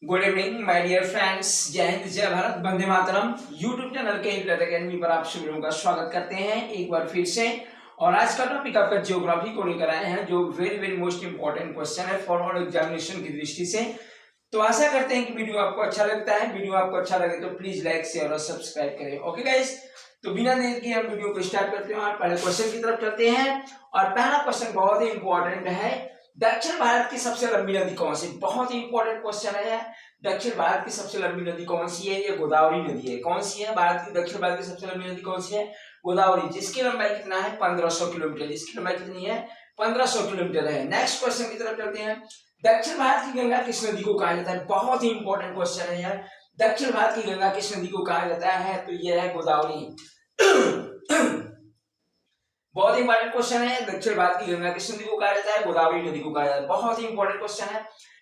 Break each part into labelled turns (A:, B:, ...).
A: Good evening my dear friends. जय हिंद, जय भारत, वंदे मातरम। यूट्यूब चैनल के हिटलर एकेडमी पर आप सभी लोगों का स्वागत करते हैं एक बार फिर से। और आज का टॉपिक आपका ज्योग्राफी को लेकर आए हैं, जो very very most important question है फॉरवर्ड एग्जामिनेशन की दृष्टि से। तो आशा करते हैं कि वीडियो आपको अच्छा लगता है। वीडियो आपको अच्छा लगे तो प्लीज लाइक शेयर और सब्सक्राइब करें। ओके गाइस, तो बिना देर के हम वीडियो को स्टार्ट करते हैं और पहले क्वेश्चन की तरफ चलते हैं। और पहला क्वेश्चन बहुत ही इंपॉर्टेंट है। दक्षिण भारत की सबसे लंबी नदी कौन सी? बहुत ही इंपॉर्टेंट क्वेश्चन है। दक्षिण भारत की सबसे लंबी नदी कौन सी है? ये गोदावरी नदी है। कौन सी है? भारत की दक्षिण भारत की सबसे लंबी नदी कौन सी है? गोदावरी, जिसकी लंबाई कितना है? 1500 किलोमीटर। इसकी लंबाई कितनी है? 1500 किलोमीटर है। नेक्स्ट क्वेश्चन की तरफ चलते हैं। दक्षिण भारत की गंगा किस नदी को कहा जाता है? बहुत ही इंपॉर्टेंट क्वेश्चन है यार। दक्षिण भारत की गंगा किस नदी को कहा जाता है? तो यह है गोदावरी। बहुत ही इंपॉर्टेंट क्वेश्चन है। दक्षिण भारत की गंगा किस नदी को कहा जाता है? गोदावरी नदी को कहा जाता है। बहुत ही इंपॉर्टेंट क्वेश्चन है।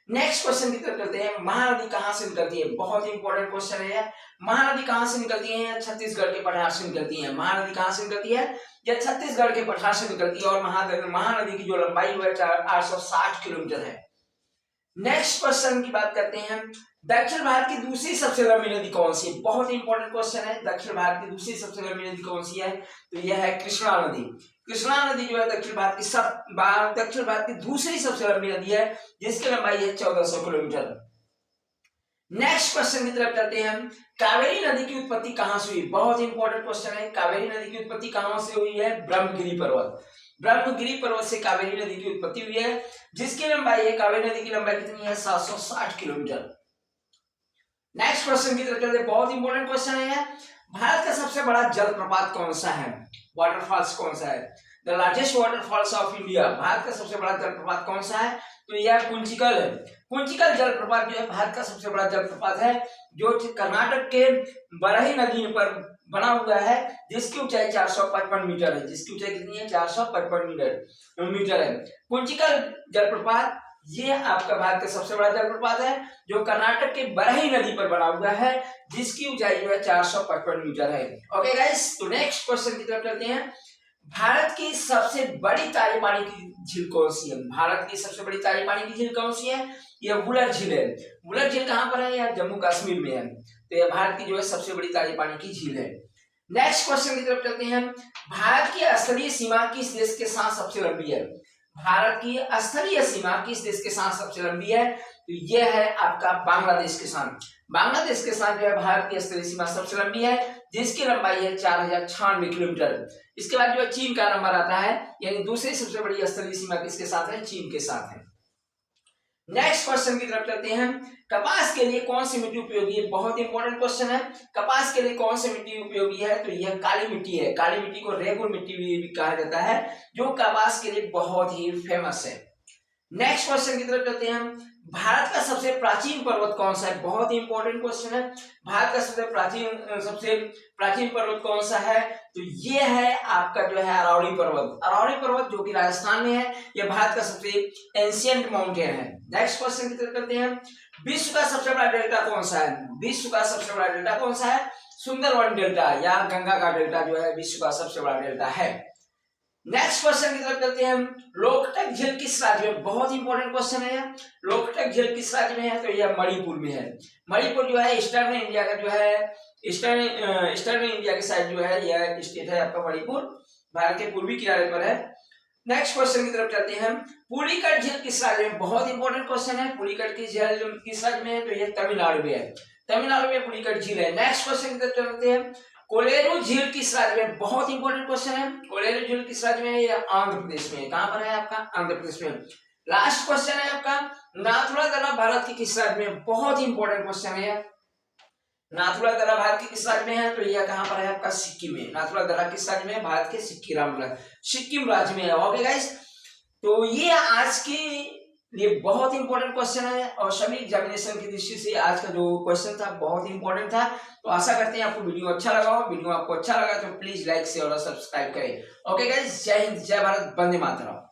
A: नेक्स्ट क्वेश्चन की तरफ चलते हैं। महानदी कहां से निकलती है? बहुत ही इंपॉर्टेंट क्वेश्चन है। महानदी कहां से निकलती है? छत्तीसगढ़ के पठार से निकलती है। महानदी कहां से निकलती है? यह छत्तीसगढ़ के पठार से निकलती है। और महानदी की जो लंबाई है 860 किलोमीटर है। नेक्स्ट क्वेश्चन की बात करते हैं। दक्षिण भारत की दूसरी सबसे लंबी नदी कौन सी है? बहुत इंपॉर्टेंट क्वेश्चन है। दक्षिण भारत की दूसरी सबसे लंबी नदी कौन सी है? तो यह है कृष्णा नदी। कृष्णा नदी जो है दक्षिण भारत की दूसरी सबसे लंबी नदी है, जिसकी लंबाई है 1400 किलोमीटर। नेक्स्ट क्वेश्चन की तरफ चलते हैं। कावेरी नदी की उत्पत्ति कहां से हुई? बहुत इंपॉर्टेंट क्वेश्चन है। कावेरी नदी की उत्पत्ति कहां से हुई है? ब्रह्मगिरी पर्वत। ब्रह्मगिरी पर्वत से कावेरी नदी की उत्पत्ति हुई है, जिसकी लंबाई है, कावेरी नदी की लंबाई कितनी है? 760 किलोमीटर। नेक्स्ट क्वेश्चन की तरफ चलते हैं। बहुत इंपॉर्टेंट क्वेश्चन है। भारत का सबसे बड़ा जलप्रपात कौन सा है? वाटरफॉल्स कौन सा है? The largest waterfalls of India. Bharat का सबसे बड़ा जलप्रपात कौन सा है? तो यह कुंचिकल है। कुंचिकल जलप्रपात जो है भारत का सबसे बड़ा जलप्रपात है, जो कर्नाटक के बरही नदी पर बना हुआ है, जिसकी ऊंचाई 455 मीटर है। जिसकी ऊंचाई कितनी है? 455 मीटर है। कुंचिकल जलप्रपात ये आपका भारत का सबसे बड़ा जलप्रपात है, जो कर्नाटक के बरही नदी पर बना हुआ है, जिसकी ऊंचाई जो है 455 मीटर है। ओके गाइस, तो नेक्स्ट क्वेश्चन की तरफ चलते हैं। भारत की सबसे बड़ी ताजी पानी की झील कौन सी है? भारत की सबसे बड़ी ताजी पानी की झील कौन सी है? यह वुलर झील है। वुलर झील कहां पर है? यह जम्मू कश्मीर में है। तो यह भारत की जो है सबसे बड़ी ताजी पानी की झील है। नेक्स्ट क्वेश्चन की तरफ चलते हैं। भारत की स्थलीय सीमा किस देश के साथ सबसे लंबी है? भारत की स्थलीय सीमा किस देश के साथ सबसे लंबी है? तो यह है आपका बांग्लादेश के साथ। बांग्लादेश के साथ जो है भारत की स्थलीय सीमा सबसे लंबी है, जिसकी लंबाई है 4096 किलोमीटर। इसके बाद जो है चीन का नंबर आता है, यानी दूसरी सबसे बड़ी स्थलीय सीमा किसके साथ है? चीन के साथ है। नेक्स्ट क्वेश्चन की तरफ चलते हैं। कपास के लिए कौन सी मिट्टी उपयोगी है? बहुत इंपॉर्टेंट क्वेश्चन है। कपास के लिए कौन सी मिट्टी उपयोगी है? तो यह काली मिट्टी है। काली मिट्टी को रेगुर मिट्टी भी कहा जाता है, जो कपास के लिए बहुत ही फेमस है। नेक्स्ट क्वेश्चन की तरफ चलते हैं। भारत का सबसे प्राचीन पर्वत कौन सा है? बहुत ही इंपॉर्टेंट क्वेश्चन है। भारत का सबसे प्राचीन पर्वत कौन सा है? तो ये है आपका जो है अरावली पर्वत। अरावली पर्वत जो कि राजस्थान में है, यह भारत का सबसे एंशिएंट माउंटेन है। नेक्स्ट क्वेश्चन की तरफ चलते हैं। विश्व का सबसे बड़ा डेल्टा कौन सा है? विश्व का सबसे बड़ा डेल्टा कौन सा है? सुंदरवन डेल्टा या गंगा का डेल्टा जो है विश्व का सबसे बड़ा डेल्टा है। नेक्स्ट क्वेश्चन की तरफ चलते हैं। लोकटक झील किस राज्य में? बहुत इंपॉर्टेंट क्वेश्चन है। लोकटक झील किस राज्य में है? तो यह मणिपुर में है। मणिपुर जो है ईस्टर्न इंडिया का जो है ईस्टर्न इंडिया के साइड जो है यह स्टेट है आपका मणिपुर, भारत के पूर्वी किनारे पर है। नेक्स्ट क्वेश्चन की तरफ चलते हैं। पुलिकट झील किस राज्य में? बहुत इंपॉर्टेंट क्वेश्चन है। पुलिकट की झील किस राज्य में है? तो यह तमिलनाडु में है। तमिलनाडु में पुलिकट झील है। नेक्स्ट क्वेश्चन की तरफ चलते हैं। कोलेरू झील किस राज्य में? बहुत इंपॉर्टेंट क्वेश्चन है। कोलेरू झील किस राज्य में है? यह आंध्र प्रदेश में है। कहां पर है आपका? आंध्र प्रदेश में। लास्ट क्वेश्चन है आपका। नाथुला दर्रा भारत के किस राज्य में? बहुत इंपॉर्टेंट क्वेश्चन है। नाथुला दर्रा भारत के किस राज्य में है? तो यह कहां पर है आपका? सिक्किम में। नाथुला दर्रा किस राज्य में है? भारत के सिक्किम राज्य में है। ओके गाइस, तो ये आज की ये बहुत इंपॉर्टेंट क्वेश्चन है, और सभी एग्जामिनेशन की दृष्टि से आज का जो क्वेश्चन था बहुत इंपॉर्टेंट था। तो आशा करते हैं आपको वीडियो अच्छा लगा हो। वीडियो आपको अच्छा लगा तो प्लीज लाइक शेयर और सब्सक्राइब करें। ओके गाइस, जय हिंद, जय भारत, वंदे मातरम।